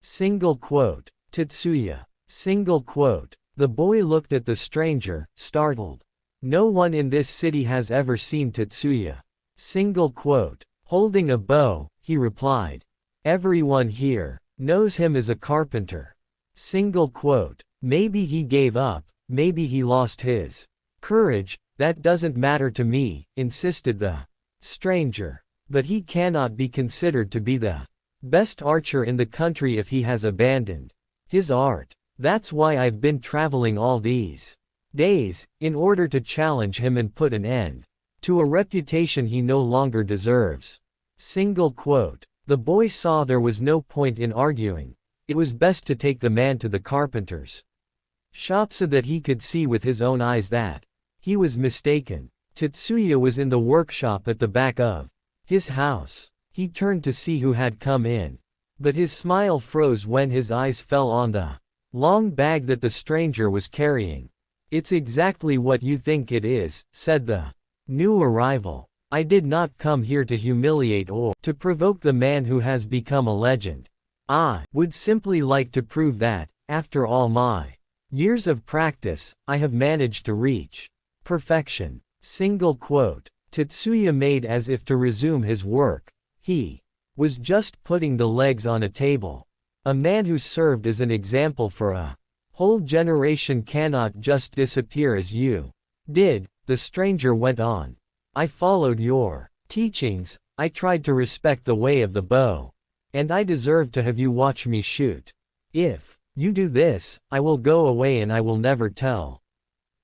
Single quote. Tetsuya. Single quote. The boy looked at the stranger, startled. No one in this city has ever seen Tetsuya. Single quote. Holding a bow, he replied. Everyone here knows him as a carpenter. Single quote. Maybe he gave up, maybe he lost his courage, that doesn't matter to me, insisted the stranger. But he cannot be considered to be the best archer in the country if he has abandoned his art. That's why I've been traveling all these days, in order to challenge him and put an end to a reputation he no longer deserves. Single quote. The boy saw there was no point in arguing. It was best to take the man to the carpenter's shop so that he could see with his own eyes that he was mistaken. Tetsuya was in the workshop at the back of his house. He turned to see who had come in. But his smile froze when his eyes fell on the long bag that the stranger was carrying. It's exactly what you think it is, said the new arrival. I did not come here to humiliate or to provoke the man who has become a legend. I would simply like to prove that, after all my years of practice, I have managed to reach perfection. Single quote. Tetsuya made as if to resume his work. He was just putting the legs on a table. A man who served as an example for a whole generation cannot just disappear as you did, the stranger went on. I followed your teachings, I tried to respect the way of the bow. And I deserve to have you watch me shoot. If you do this, I will go away and I will never tell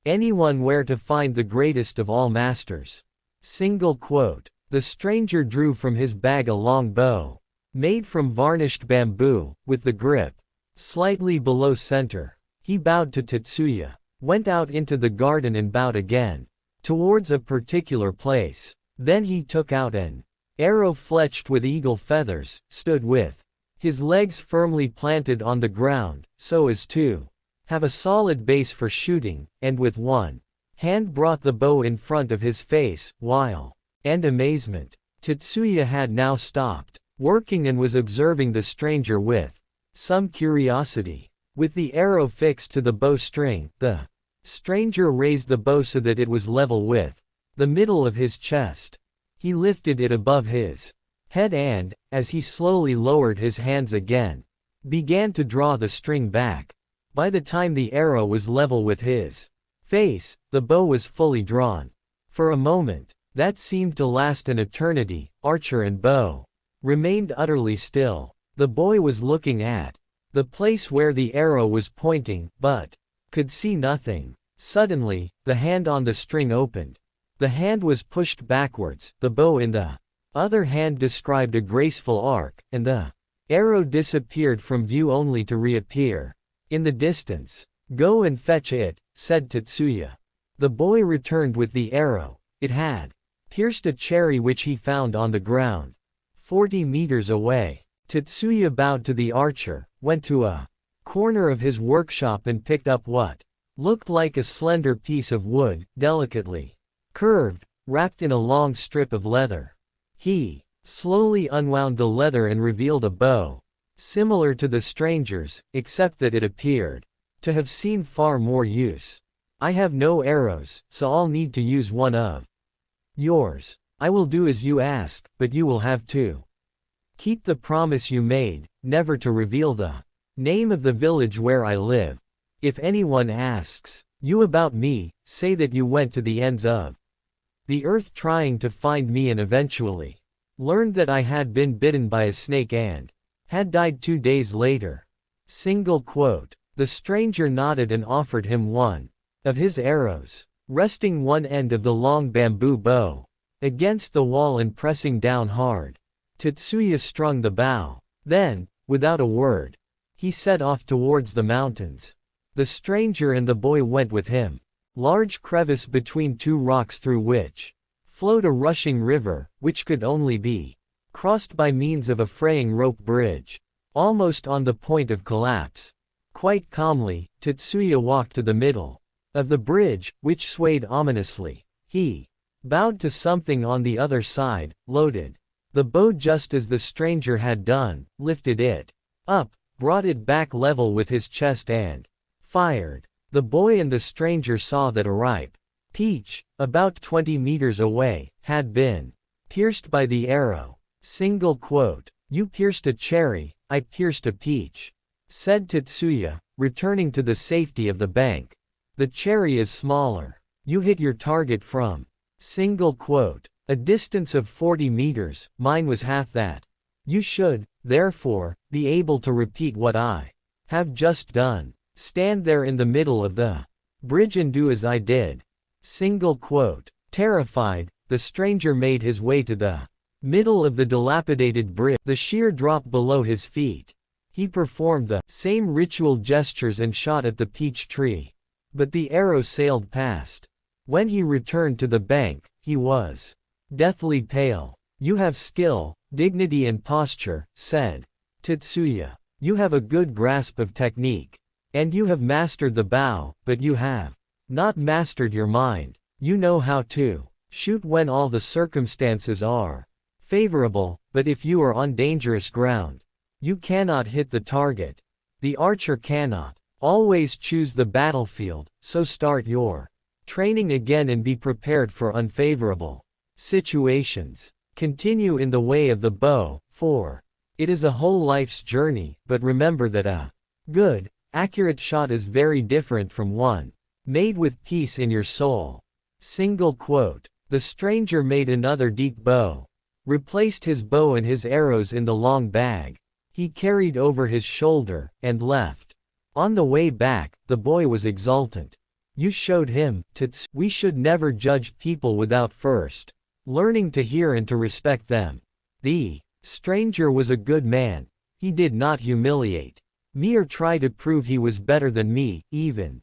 anyone where to find the greatest of all masters. Single quote. The stranger drew from his bag a long bow, made from varnished bamboo, with the grip slightly below center. He bowed to Tetsuya, went out into the garden and bowed again, towards a particular place. Then he took out an arrow fletched with eagle feathers, stood with his legs firmly planted on the ground, so as to have a solid base for shooting, and with one hand brought the bow in front of his face, while and amazement. Tetsuya had now stopped working and was observing the stranger with some curiosity. With the arrow fixed to the bowstring, the stranger raised the bow so that it was level with the middle of his chest. He lifted it above his head and, as he slowly lowered his hands again, began to draw the string back. By the time the arrow was level with his face, the bow was fully drawn. For a moment, that seemed to last an eternity, archer and bow remained utterly still. The boy was looking at the place where the arrow was pointing, but could see nothing. Suddenly, the hand on the string opened. The hand was pushed backwards, the bow in the other hand described a graceful arc, and the arrow disappeared from view only to reappear in the distance. Go and fetch it, said Tetsuya. The boy returned with the arrow. It had pierced a cherry which he found on the ground 40 meters away. Tetsuya bowed to the archer, went to a corner of his workshop and picked up what looked like a slender piece of wood, delicately curved, wrapped in a long strip of leather. He slowly unwound the leather and revealed a bow, similar to the stranger's, except that it appeared to have seen far more use. I have no arrows, so I'll need to use one of yours. I will do as you ask, but you will have to keep the promise you made, never to reveal the name of the village where I live. If anyone asks you about me, say that you went to the ends of the earth trying to find me and eventually learned that I had been bitten by a snake and had died 2 days later. Single quote. The stranger nodded and offered him one of his arrows, resting one end of the long bamboo bow against the wall and pressing down hard. Tetsuya strung the bow. Then, without a word, he set off towards the mountains. The stranger and the boy went with him. Large crevice between two rocks through which flowed a rushing river, which could only be crossed by means of a fraying rope bridge, almost on the point of collapse. Quite calmly, Tetsuya walked to the middle of the bridge, which swayed ominously. He bowed to something on the other side, loaded the bow just as the stranger had done, lifted it up, brought it back level with his chest and fired. The boy and the stranger saw that a ripe peach, about 20 meters away, had been pierced by the arrow. Single quote. You pierced a cherry, I pierced a peach, said Tetsuya, returning to the safety of the bank. The cherry is smaller. You hit your target from single quote. A distance of 40 meters, mine was half that. You should, therefore, be able to repeat what I have just done. Stand there in the middle of the bridge and do as I did. Single quote. Terrified, the stranger made his way to the middle of the dilapidated bridge, the sheer drop below his feet. He performed the same ritual gestures and shot at the peach tree. But the arrow sailed past. When he returned to the bank, he was deathly pale. You have skill, dignity and posture, said Tetsuya. You have a good grasp of technique. And you have mastered the bow, but you have not mastered your mind. You know how to shoot when all the circumstances are favorable, but if you are on dangerous ground, you cannot hit the target. The archer cannot always choose the battlefield, so start your training again and be prepared for unfavorable situations. Continue in the way of the bow, for it is a whole life's journey, but remember that a good, accurate shot is very different from one made with peace in your soul. Single quote. The stranger made another deep bow, replaced his bow and his arrows in the long bag he carried over his shoulder, and left. On the way back, the boy was exultant. You showed him, we should never judge people without first learning to hear and to respect them. The stranger was a good man. He did not humiliate me or try to prove he was better than me, even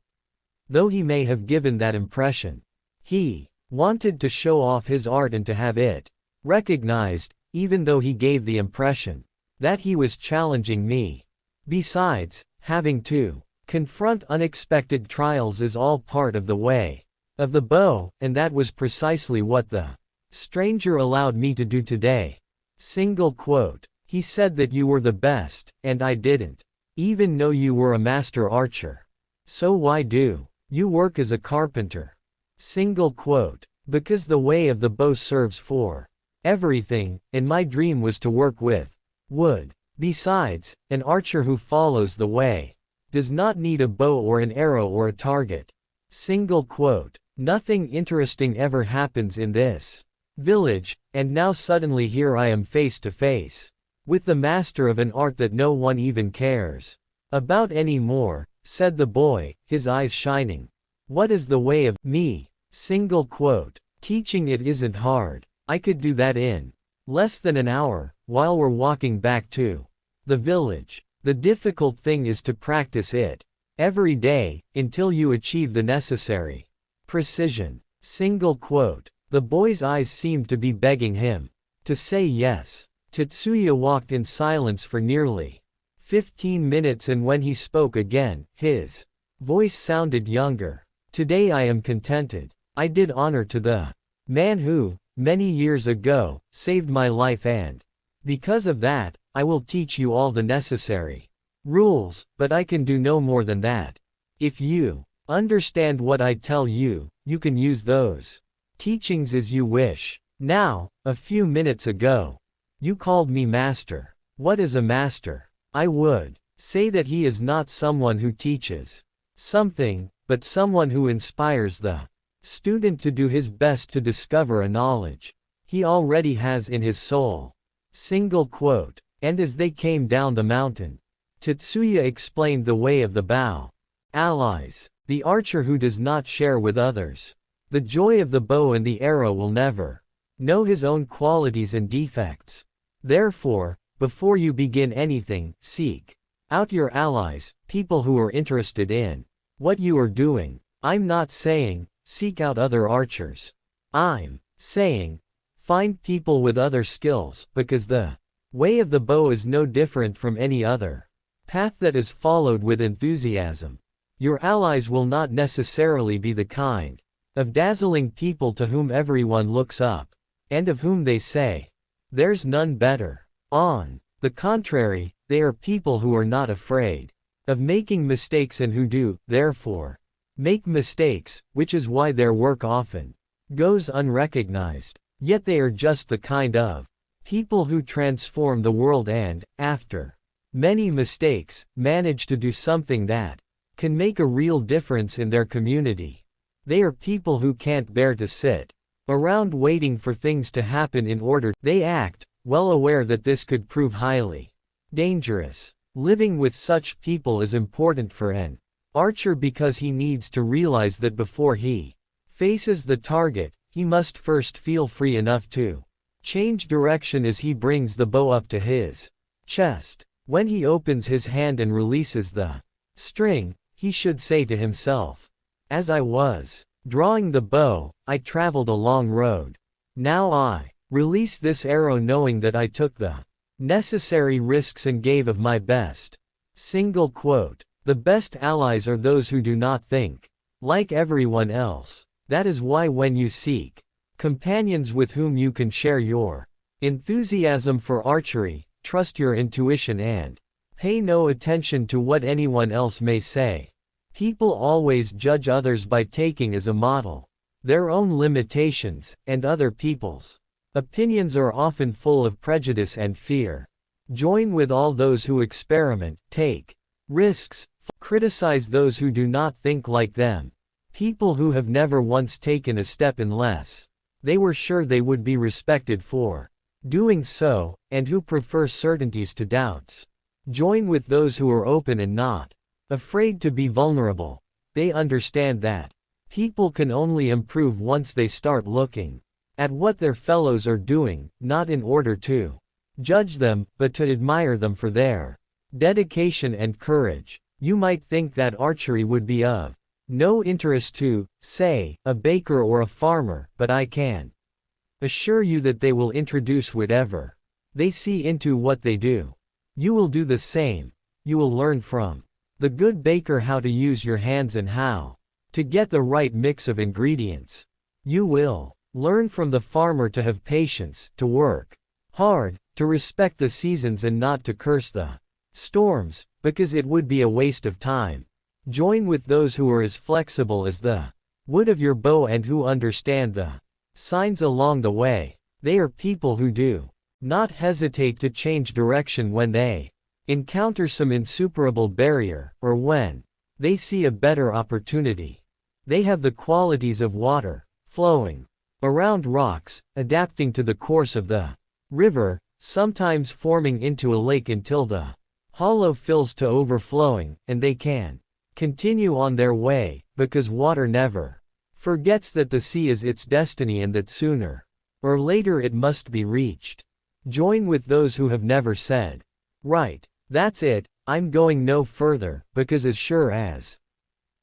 though he may have given that impression. He wanted to show off his art and to have it recognized, even though he gave the impression that he was challenging me. Besides, having to confront unexpected trials is all part of the way of the bow, and that was precisely what the stranger allowed me to do today. Single quote. He said that you were the best, and I didn't even know you were a master archer. So why do you work as a carpenter? Single quote. Because the way of the bow serves for everything, and my dream was to work with wood. Besides, an archer who follows the way does not need a bow or an arrow or a target. Single quote. Nothing interesting ever happens in this village, and now suddenly here I am face to face with the master of an art that no one even cares about anymore, said the boy, his eyes shining. What is the way of me? Single quote. Teaching it isn't hard. I could do that in less than an hour, while we're walking back to the village. The difficult thing is to practice it every day, until you achieve the necessary precision. Single quote. The boy's eyes seemed to be begging him to say yes. Tetsuya walked in silence for nearly 15 minutes, and when he spoke again, his voice sounded younger. Today I am contented. I did honor to the man who, many years ago, saved my life, and because of that, I will teach you all the necessary rules, but I can do no more than that. If you understand what I tell you, you can use those teachings as you wish. Now, a few minutes ago, you called me master. What is a master? I would say that he is not someone who teaches something, but someone who inspires the student to do his best to discover a knowledge he already has in his soul. Single quote. And as they came down the mountain, Tetsuya explained the way of the bow. Allies. The archer who does not share with others the joy of the bow and the arrow will never know his own qualities and defects. Therefore, before you begin anything, seek out your allies, people who are interested in what you are doing. I'm not saying, seek out other archers. I'm saying, find people with other skills, because the way of the bow is no different from any other path that is followed with enthusiasm. Your allies will not necessarily be the kind of dazzling people to whom everyone looks up, and of whom they say, there's none better. On the contrary, They are people who are not afraid of making mistakes and who do, therefore, make mistakes, which is why their work often goes unrecognized. Yet they are just the kind of people who transform the world and, after many mistakes, manage to do something that can make a real difference in their community. They are people who can't bear to sit around waiting for things to happen in order. They act, well aware that this could prove highly dangerous. Living with such people is important for an archer because he needs to realize that before he faces the target, he must first feel free enough to change direction as he brings the bow up to his chest. When he opens his hand and releases the string, he should say to himself, "As I was drawing the bow, I traveled a long road. Now I release this arrow knowing that I took the necessary risks and gave of my best." Single quote. The best allies are those who do not think like everyone else. That is why when you seek companions with whom you can share your enthusiasm for archery, trust your intuition and pay no attention to what anyone else may say. People always judge others by taking as a model their own limitations, and other people's opinions are often full of prejudice and fear. Join with all those who experiment, take risks, criticize those who do not think like them. People who have never once taken a step unless they were sure they would be respected for doing so, and who prefer certainties to doubts. Join with those who are open and not afraid to be vulnerable. They understand that people can only improve once they start looking at what their fellows are doing, not in order to judge them, but to admire them for their dedication and courage. You might think that archery would be of no interest to, say, a baker or a farmer, but I can assure you that they will introduce whatever they see into what they do. You will do the same. You will learn from the good baker how to use your hands and how to get the right mix of ingredients. You will learn from the farmer to have patience, to work hard, to respect the seasons and not to curse the storms, because it would be a waste of time. Join with those who are as flexible as the wood of your bow and who understand the signs along the way. They are people who do not hesitate to change direction when they encounter some insuperable barrier, or when they see a better opportunity. They have the qualities of water, flowing around rocks, adapting to the course of the river, sometimes forming into a lake until the hollow fills to overflowing, and they can continue on their way, because water never forgets that the sea is its destiny and that sooner or later it must be reached. Join with those who have never said, "Right, that's it, I'm going no further," because as sure as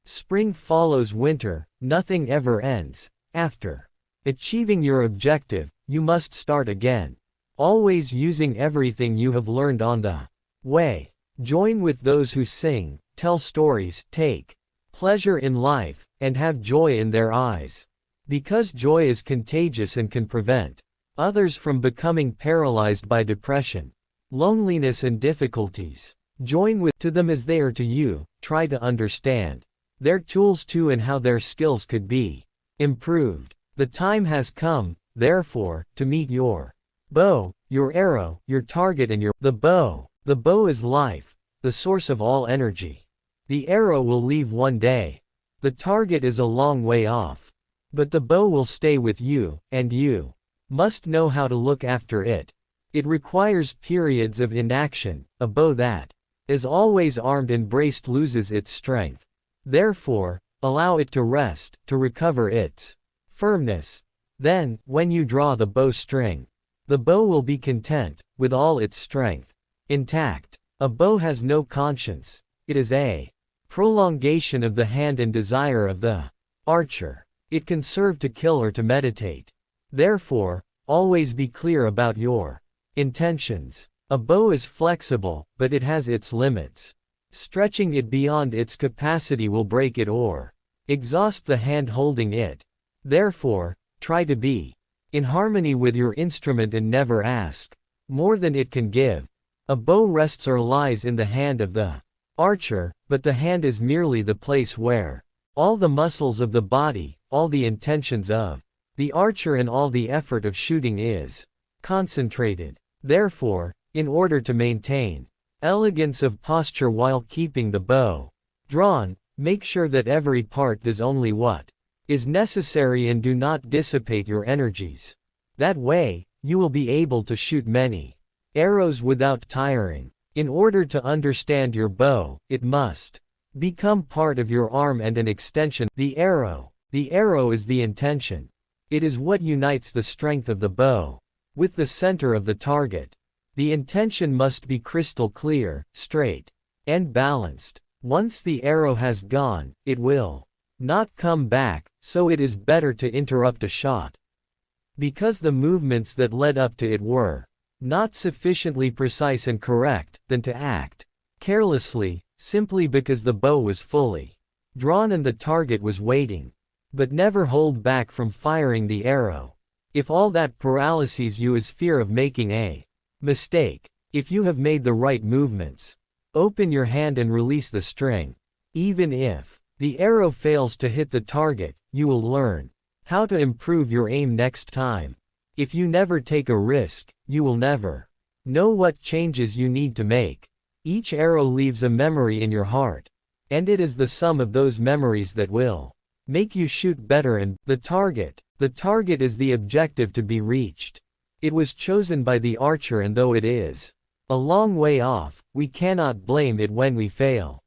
spring follows winter, nothing ever ends. After achieving your objective, you must start again, always using everything you have learned on the way. Join with those who sing, tell stories, take pleasure in life, and have joy in their eyes. Because joy is contagious and can prevent others from becoming paralyzed by depression, loneliness and difficulties. Join with to them as they are to you, try to understand their tools too and how their skills could be improved. The time has come, therefore, to meet your bow, your arrow, your target and the bow. The bow is life, the source of all energy. The arrow will leave one day. The target is a long way off. But the bow will stay with you, and you must know how to look after it. It requires periods of inaction. A bow that is always armed and braced loses its strength. Therefore, allow it to rest, to recover its firmness. Then, when you draw the bowstring, the bow will be content, with all its strength intact. A bow has no conscience. It is a prolongation of the hand and desire of the archer. It can serve to kill or to meditate. Therefore, always be clear about your intentions. A bow is flexible, but it has its limits. Stretching it beyond its capacity will break it or exhaust the hand holding it. Therefore, try to be in harmony with your instrument and never ask more than it can give. A bow rests or lies in the hand of the archer, but the hand is merely the place where all the muscles of the body, all the intentions of the archer and all the effort of shooting is concentrated. Therefore, in order to maintain elegance of posture while keeping the bow drawn, make sure that every part does only what is necessary and do not dissipate your energies. That way, you will be able to shoot many arrows without tiring. In order to understand your bow, it must become part of your arm and an extension. The arrow is the intention. It is what unites the strength of the bow with the center of the target. The intention must be crystal clear, straight, and balanced. Once the arrow has gone, it will not come back, so it is better to interrupt a shot because the movements that led up to it were not sufficiently precise and correct, than to act carelessly, simply because the bow was fully drawn and the target was waiting. But never hold back from firing the arrow. If all that paralyzes you is fear of making a mistake, if you have made the right movements, open your hand and release the string. Even if the arrow fails to hit the target, you will learn how to improve your aim next time. If you never take a risk, you will never know what changes you need to make. Each arrow leaves a memory in your heart, and it is the sum of those memories that will make you shoot better. And the target is the objective to be reached. It was chosen by the archer, and though it is a long way off, we cannot blame it when we fail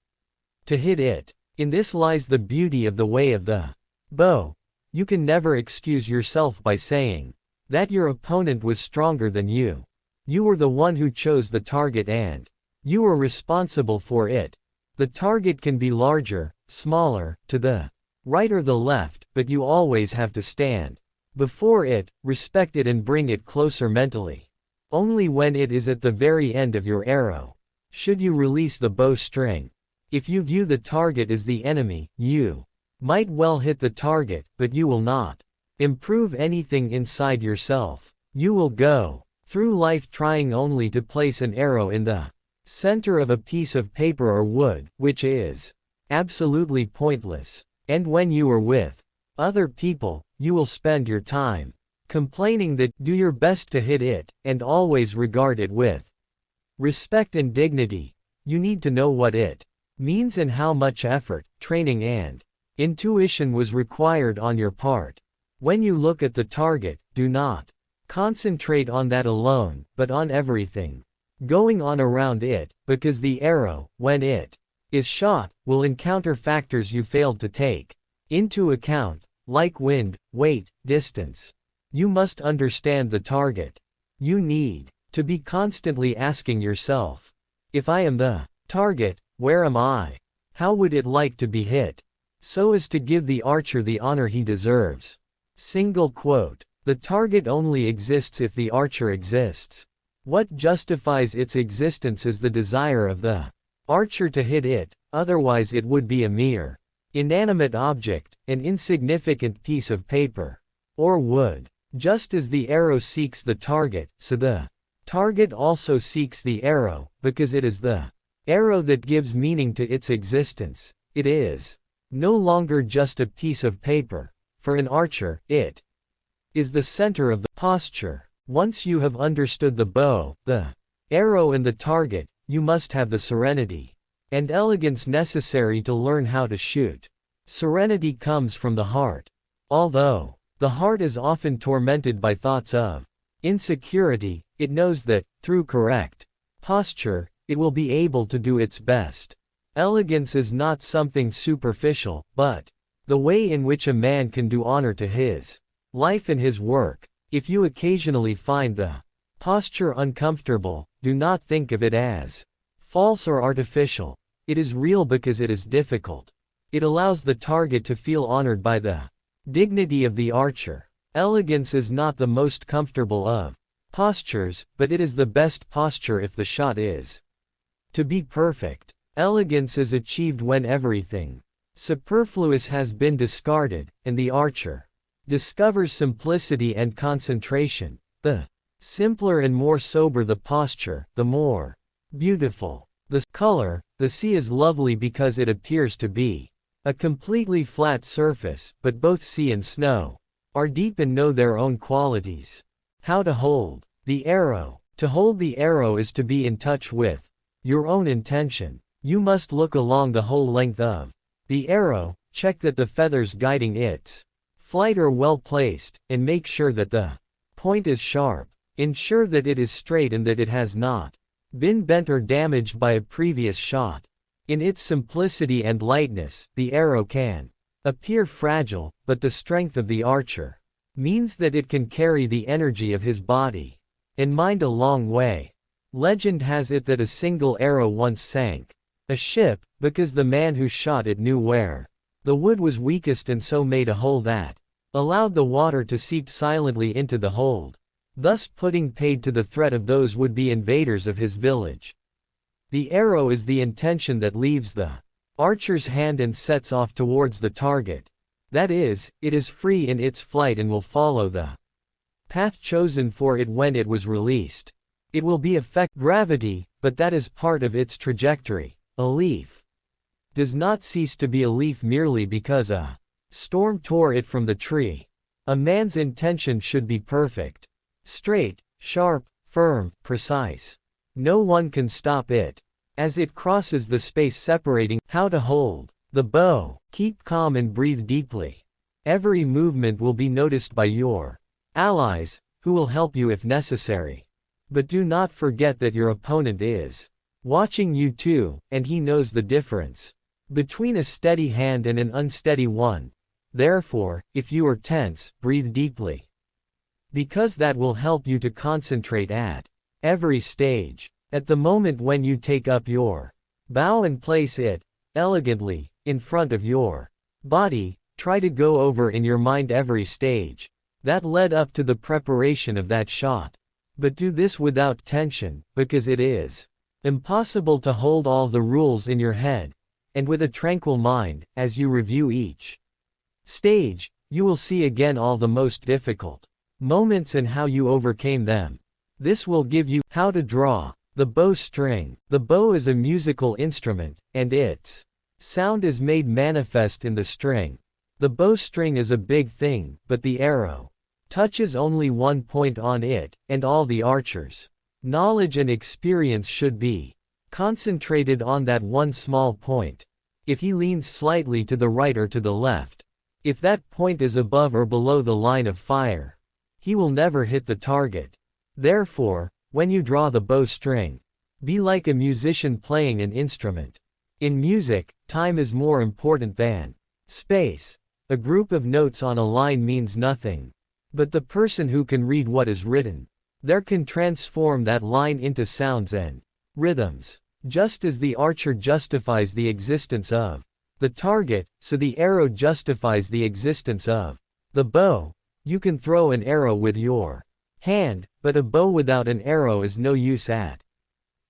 to hit it. In this lies the beauty of the way of the bow. You can never excuse yourself by saying that your opponent was stronger than you. You were the one who chose the target and you were responsible for it. The target can be larger, smaller, to the right or the left, but you always have to stand before it, respect it and bring it closer mentally. Only when it is at the very end of your arrow should you release the bow string. If you view the target as the enemy, you might well hit the target, but you will not improve anything inside yourself. You will go through life trying only to place an arrow in the center of a piece of paper or wood, which is absolutely pointless. And when you are with other people, you will spend your time complaining that do your best to hit it, and always regard it with respect and dignity. You need to know what it means and how much effort, training and intuition was required on your part. When you look at the target, do not concentrate on that alone, but on everything going on around it, because the arrow, when it is shot, will encounter factors you failed to take into account, like wind, weight, distance. You must understand the target. You need to be constantly asking yourself, if I am the target, where am I? How would it like to be hit? So as to give the archer the honor he deserves. Single quote. The target only exists if the archer exists. What justifies its existence is the desire of the archer to hit it, otherwise it would be a mere inanimate object, an insignificant piece of paper or wood. Just as the arrow seeks the target, so the target also seeks the arrow, because it is the arrow that gives meaning to its existence. It is no longer just a piece of paper. For an archer, it is the center of the posture. Once you have understood the bow, the arrow and the target, you must have the serenity and elegance necessary to learn how to shoot. Serenity comes from the heart. Although the heart is often tormented by thoughts of insecurity, it knows that, through correct posture, it will be able to do its best. Elegance is not something superficial, but the way in which a man can do honor to his life and his work. If you occasionally find the posture uncomfortable, do not think of it as false or artificial. It is real because it is difficult. It allows the target to feel honored by the dignity of the archer. Elegance is not the most comfortable of postures, but it is the best posture if the shot is to be perfect. Elegance is achieved when everything superfluous has been discarded, and the archer discovers simplicity and concentration. The simpler and more sober the posture, the more Beautiful. The color, the sea is lovely because it appears to be a completely flat surface, but both sea and snow are deep and know their own qualities. How to hold the arrow. To hold the arrow is to be in touch with your own intention. You must look along the whole length of the arrow, check that the feathers guiding its flight are well placed, and make sure that the point is sharp. Ensure that it is straight and that it has not been bent or damaged by a previous shot. In its simplicity and lightness, the arrow can appear fragile, but the strength of the archer means that it can carry the energy of his body and mind a long way. Legend has it that a single arrow once sank a ship, because the man who shot it knew where the wood was weakest and so made a hole that allowed the water to seep silently into the hold, thus putting paid to the threat of those would-be invaders of his village. The arrow is the intention that leaves the archer's hand and sets off towards the target. That is, it is free in its flight and will follow the path chosen for it when it was released. It will be affect gravity, but that is part of its trajectory. A leaf does not cease to be a leaf merely because a storm tore it from the tree. A man's intention should be perfect, straight, sharp, firm, precise. No one can stop it as it crosses the space separating. How to hold the bow. Keep calm and breathe deeply. Every movement will be noticed by your allies, who will help you if necessary. But do not forget that your opponent is watching you too, and he knows the difference between a steady hand and an unsteady one. Therefore, if you are tense, breathe deeply, because that will help you to concentrate at every stage. At the moment when you take up your bow and place it elegantly in front of your body, try to go over in your mind every stage that led up to the preparation of that shot. But do this without tension, because it is impossible to hold all the rules in your head, and with a tranquil mind. As you review each stage, you will see again all the most difficult moments and how you overcame them. This will give you how to draw the bow string. The bow is a musical instrument, and its sound is made manifest in the string. The bowstring is a big thing, but the arrow touches only one point on it, and all the archers' knowledge and experience should be concentrated on that one small point. If he leans slightly to the right or to the left, if that point is above or below the line of fire, he will never hit the target. Therefore, when you draw the bowstring, be like a musician playing an instrument. In music, time is more important than space. A group of notes on a line means nothing, but the person who can read what is written there can transform that line into sounds and rhythms. Just as the archer justifies the existence of the target, so the arrow justifies the existence of the bow. You can throw an arrow with your hand, but a bow without an arrow is no use at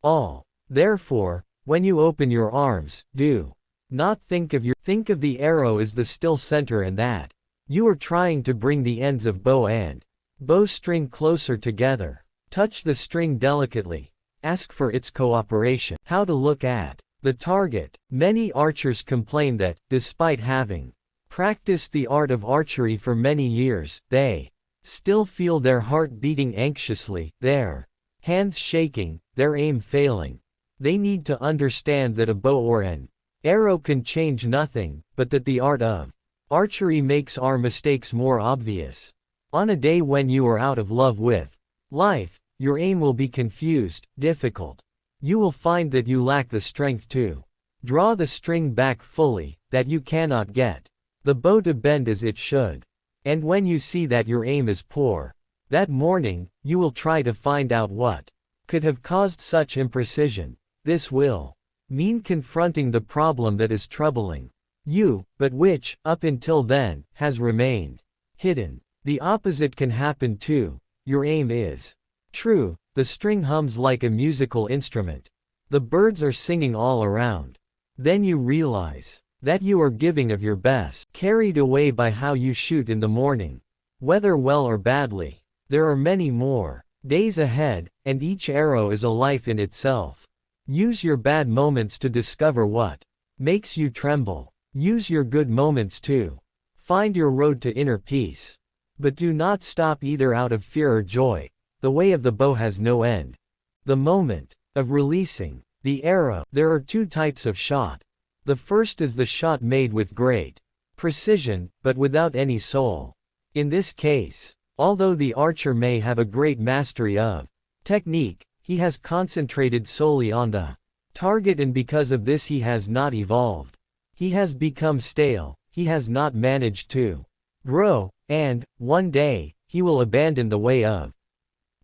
all. Therefore, when you open your arms, do not think of the arrow as the still center and that you are trying to bring the ends of bow and bowstring closer together. Touch the string delicately. Ask for its cooperation. How to look at the target. Many archers complain that, despite having practiced the art of archery for many years, they still feel their heart beating anxiously, their hands shaking, their aim failing. They need to understand that a bow or an arrow can change nothing, but that the art of archery makes our mistakes more obvious. On a day when you are out of love with life, your aim will be confused, difficult. You will find that you lack the strength to draw the string back fully, that you cannot get the bow to bend as it should. And when you see that your aim is poor, that morning, you will try to find out what could have caused such imprecision. This will mean confronting the problem that is troubling you, but which, up until then, has remained hidden. The opposite can happen too. Your aim is true, the string hums like a musical instrument. The birds are singing all around. Then you realize that you are giving of your best, carried away by how you shoot in the morning. Whether well or badly, there are many more days ahead, and each arrow is a life in itself. Use your bad moments to discover what makes you tremble. Use your good moments too. Find your road to inner peace. But do not stop either out of fear or joy. The way of the bow has no end. The moment of releasing the arrow. There are two types of shot. The first is the shot made with great precision, but without any soul. In this case, although the archer may have a great mastery of technique, he has concentrated solely on the target, and because of this he has not evolved. He has become stale, he has not managed to grow, and, one day, he will abandon the way of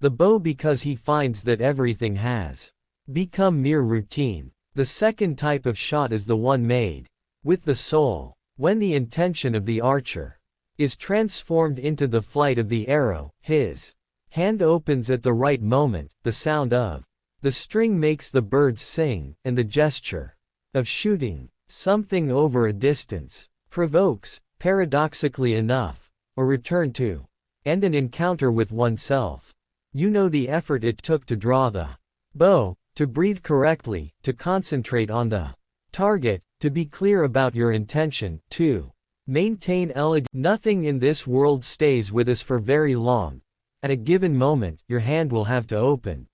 the bow because he finds that everything has become mere routine. The second type of shot is the one made with the soul. When the intention of the archer is transformed into the flight of the arrow, his hand opens at the right moment, the sound of the string makes the birds sing, and the gesture of shooting something over a distance provokes, paradoxically enough, a return to and an encounter with oneself. You know the effort it took to draw the bow, to breathe correctly, to concentrate on the target, to be clear about your intention, to maintain elegance. Nothing in this world stays with us for very long. At a given moment, your hand will have to open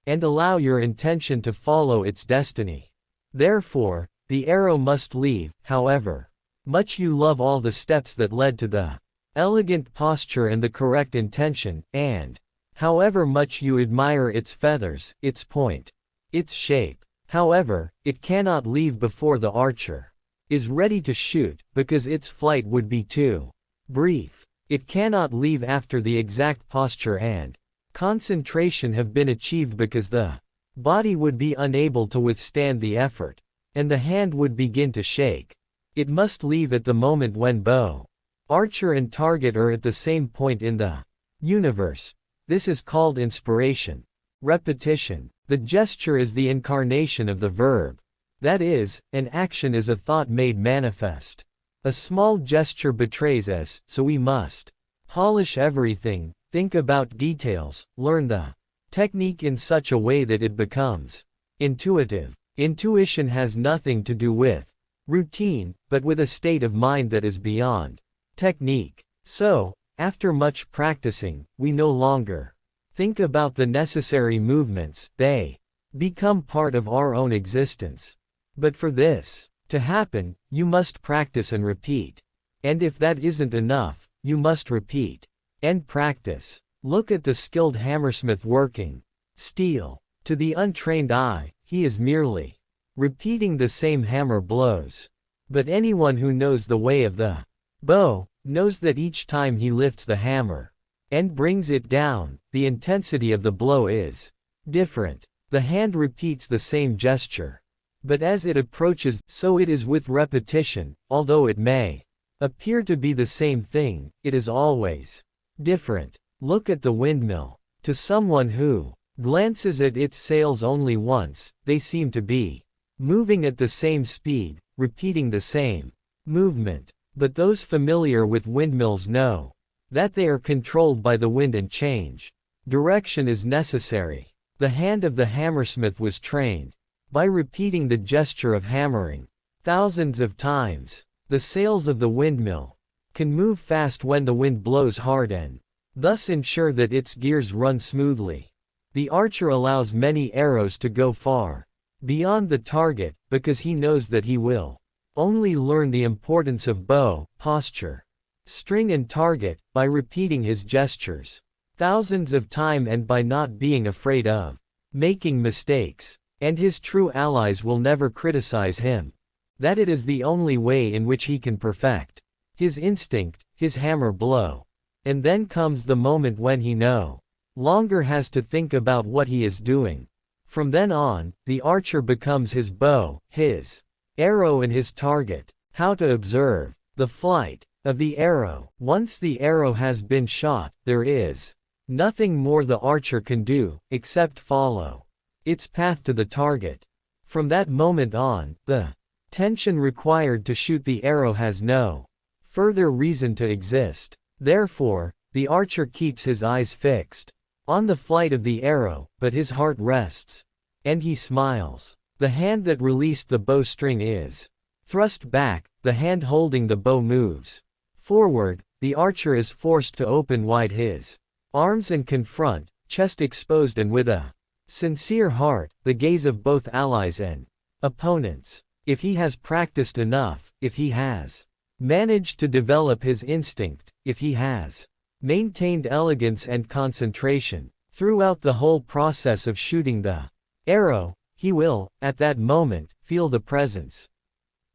and allow your intention to follow its destiny. Therefore, the arrow must leave, however much you love all the steps that led to the elegant posture and the correct intention, and however much you admire its feathers, its point, its shape. However, it cannot leave before the archer is ready to shoot, because its flight would be too brief. It cannot leave after the exact posture and concentration have been achieved, because the body would be unable to withstand the effort, and the hand would begin to shake. It must leave at the moment when bow, archer and target are at the same point in the universe. This is called inspiration. Repetition. The gesture is the incarnation of the verb. That is, an action is a thought made manifest. A small gesture betrays us, so we must polish everything, think about details, learn the technique in such a way that it becomes intuitive. Intuition has nothing to do with routine, but with a state of mind that is beyond technique. So, after much practicing, we no longer think about the necessary movements, they become part of our own existence. But for this to happen, you must practice and repeat. And if that isn't enough, you must repeat and practice. Look at the skilled hammersmith working steel. To the untrained eye, he is merely repeating the same hammer blows. But anyone who knows the way of the bow knows that each time he lifts the hammer and brings it down, the intensity of the blow is different. The hand repeats the same gesture, but as it approaches, so it is with repetition. Although it may appear to be the same thing, it is always different. Look at the windmill. To someone who glances at its sails only once, they seem to be moving at the same speed, repeating the same movement. But those familiar with windmills know that they are controlled by the wind, and change direction is necessary. The hand of the hammersmith was trained by repeating the gesture of hammering thousands of times. The sails of the windmill can move fast when the wind blows hard and thus ensure that its gears run smoothly. The archer allows many arrows to go far beyond the target, because he knows that he will only learn the importance of bow, posture, string and target, by repeating his gestures thousands of times and by not being afraid of making mistakes. And his true allies will never criticize him. That it is the only way in which he can perfect his instinct, his hammer blow. And then comes the moment when he no longer has to think about what he is doing. From then on, the archer becomes his bow, his arrow and his target. How to observe the flight of the arrow. Once the arrow has been shot, there is nothing more the archer can do, except follow its path to the target. From that moment on, the tension required to shoot the arrow has no further reason to exist. Therefore, the archer keeps his eyes fixed on the flight of the arrow, but his heart rests And he smiles. The hand that released the bowstring is thrust back, the hand holding the bow moves forward, the archer is forced to open wide his arms and confront, chest exposed and with a sincere heart, the gaze of both allies and opponents. If he has practiced enough, if he has managed to develop his instinct, if he has maintained elegance and concentration throughout the whole process of shooting the arrow, he will, at that moment, feel the presence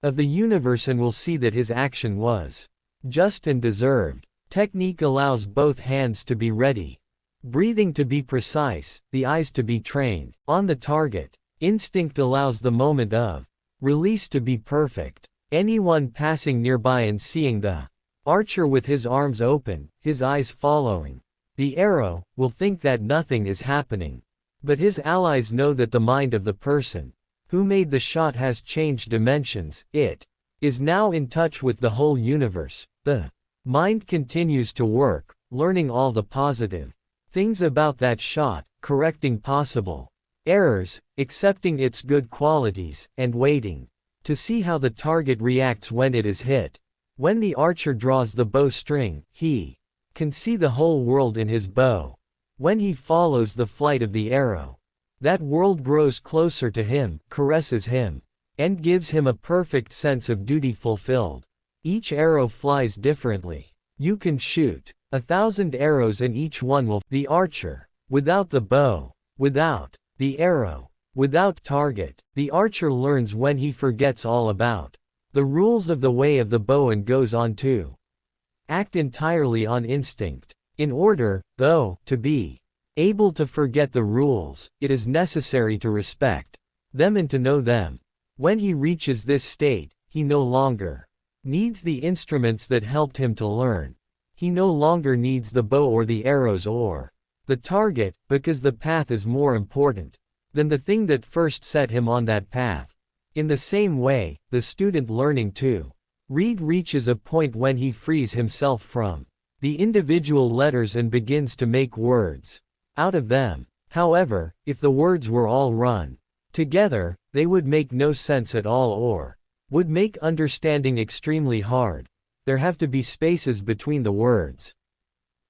of the universe and will see that his action was just and deserved. Technique allows both hands to be ready, breathing to be precise, the eyes to be trained on the target. Instinct allows the moment of release to be perfect. Anyone passing nearby and seeing the archer with his arms open, his eyes following the arrow, will think that nothing is happening. But his allies know that the mind of the person who made the shot has changed dimensions, it is now in touch with the whole universe. The mind continues to work, learning all the positive things about that shot, correcting possible errors, accepting its good qualities, and waiting to see how the target reacts when it is hit. When the archer draws the bowstring, he can see the whole world in his bow. When he follows the flight of the arrow, that world grows closer to him, caresses him, and gives him a perfect sense of duty fulfilled. Each arrow flies differently. You can shoot 1,000 arrows and each one will. The archer, without the bow, without the arrow, without target, the archer learns when he forgets all about the rules of the way of the bow and goes on to act entirely on instinct. In order, though, to be able to forget the rules, it is necessary to respect them and to know them. When he reaches this state, he no longer needs the instruments that helped him to learn. He no longer needs the bow or the arrows or the target, because the path is more important than the thing that first set him on that path. In the same way, the student learning to read reaches a point when he frees himself from the individual letters and begins to make words out of them. However, if the words were all run together, they would make no sense at all or would make understanding extremely hard. There have to be spaces between the words.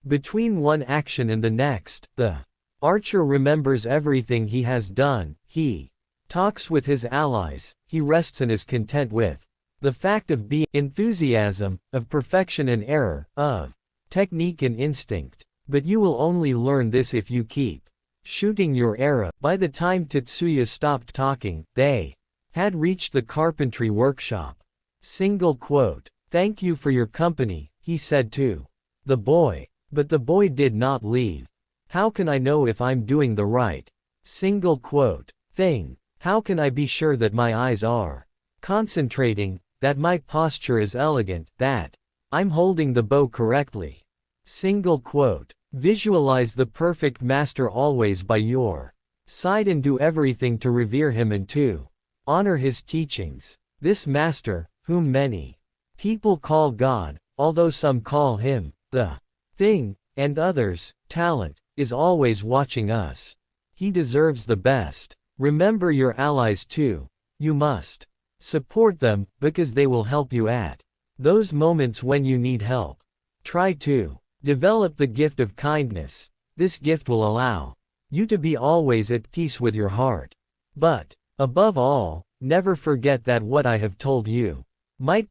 Between one action and the next, the archer remembers everything he has done, he talks with his allies, he rests and is content with the fact of being enthusiasm, of perfection and error, of technique and instinct. But you will only learn this if you keep shooting your arrow. By the time Tetsuya stopped talking, they had reached the carpentry workshop. Single quote. "Thank you for your company," he said to the boy. But the boy did not leave. "How can I know if I'm doing the right single quote thing? How can I be sure that my eyes are concentrating, that my posture is elegant, that I'm holding the bow correctly?" Single quote. Visualize the perfect master always by your side and do everything to revere him and to honor his teachings. This master, whom many people call God, although some call him the thing, and others talent, is always watching us. He deserves the best. Remember your allies too. You must support them, because they will help you at those moments when you need help. Try to develop the gift of kindness. This gift will allow you to be always at peace with your heart. But, above all, never forget that what I have told you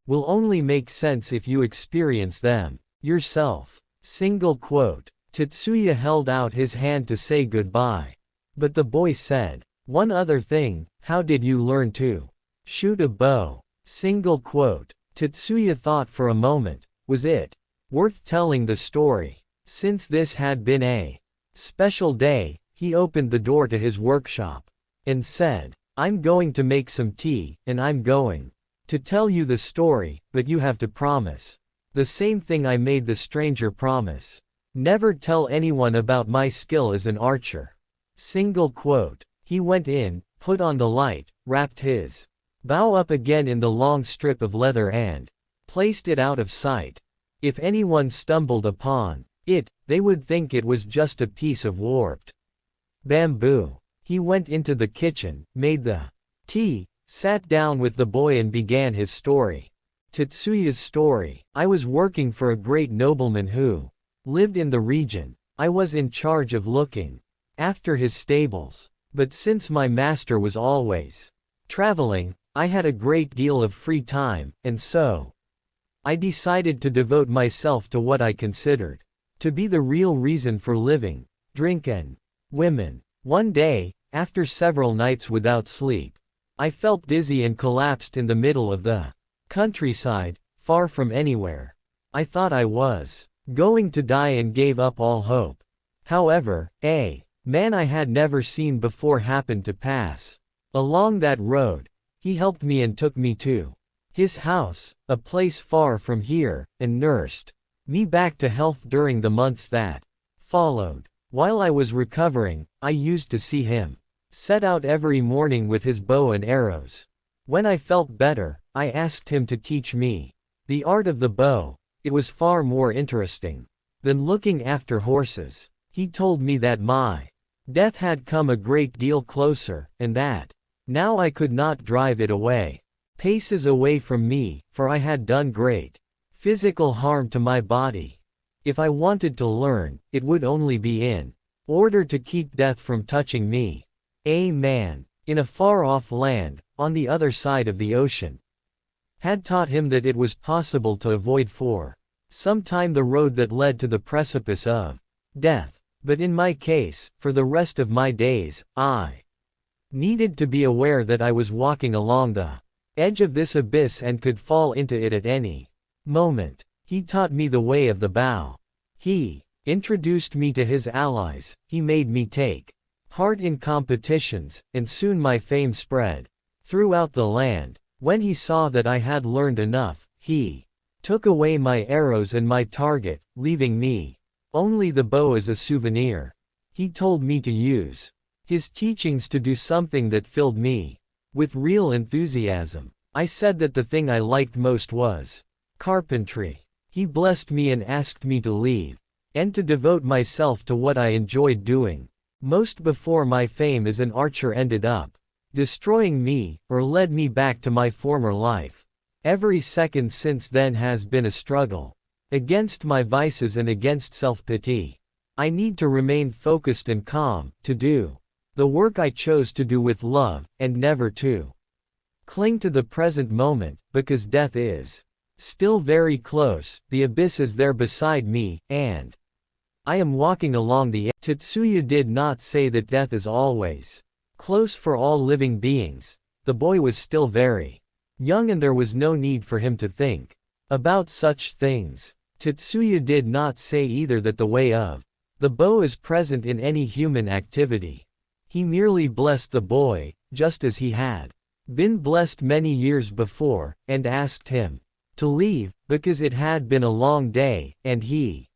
will only make sense if you experience them yourself. Single quote. Tetsuya held out his hand to say goodbye. But the boy said, "One other thing, how did you learn to shoot a bow?" Single quote. Tetsuya thought for a moment, was it worth telling the story? Since this had been a special day, he opened the door to his workshop and said, "I'm going to make some tea, and I'm going to tell you the story, but you have to promise the same thing I made the stranger promise. Never tell anyone about my skill as an archer." Single quote. He went in, put on the light, wrapped his bow up again in the long strip of leather and placed it out of sight. If anyone stumbled upon it, they would think it was just a piece of warped bamboo. He went into the kitchen, made the tea, sat down with the boy and began his story. Tetsuya's story. I was working for a great nobleman who lived in the region. I was in charge of looking after his stables. But since my master was always traveling, I had a great deal of free time, and so I decided to devote myself to what I considered to be the real reason for living: drink and women. One day, after several nights without sleep, I felt dizzy and collapsed in the middle of the countryside, far from anywhere. I thought I was going to die and gave up all hope. However, a man I had never seen before happened to pass along that road. He helped me and took me to his house, a place far from here, and nursed me back to health during the months that followed. While I was recovering, I used to see him set out every morning with his bow and arrows. When I felt better, I asked him to teach me the art of the bow. It was far more interesting than looking after horses. He told me that my death had come a great deal closer, and that now I could not drive it away, paces away from me, for I had done great physical harm to my body. If I wanted to learn, it would only be in order to keep death from touching me. A man, in a far-off land, on the other side of the ocean, had taught him that it was possible to avoid for some time the road that led to the precipice of death. But in my case, for the rest of my days, I needed to be aware that I was walking along the edge of this abyss and could fall into it at any moment. He taught me the way of the bow. He introduced me to his allies. He made me take part in competitions, and soon my fame spread throughout the land. When he saw that I had learned enough, he took away my arrows and my target, leaving me only the bow as a souvenir. He told me to use his teachings to do something that filled me with real enthusiasm. I said that the thing I liked most was carpentry. He blessed me and asked me to leave and to devote myself to what I enjoyed doing most before my fame as an archer ended up destroying me, or led me back to my former life. Every second since then has been a struggle against my vices and against self-pity. I need to remain focused and calm, to do the work I chose to do with love, and never to cling to the present moment, because death is still very close. The abyss is there beside me, and I am walking along the edge. Tetsuya did not say that death is always close for all living beings. The boy was still very young and there was no need for him to think about such things. Tetsuya did not say either that the way of the bow is present in any human activity. He merely blessed the boy, just as he had been blessed many years before, and asked him to leave, because it had been a long day, and he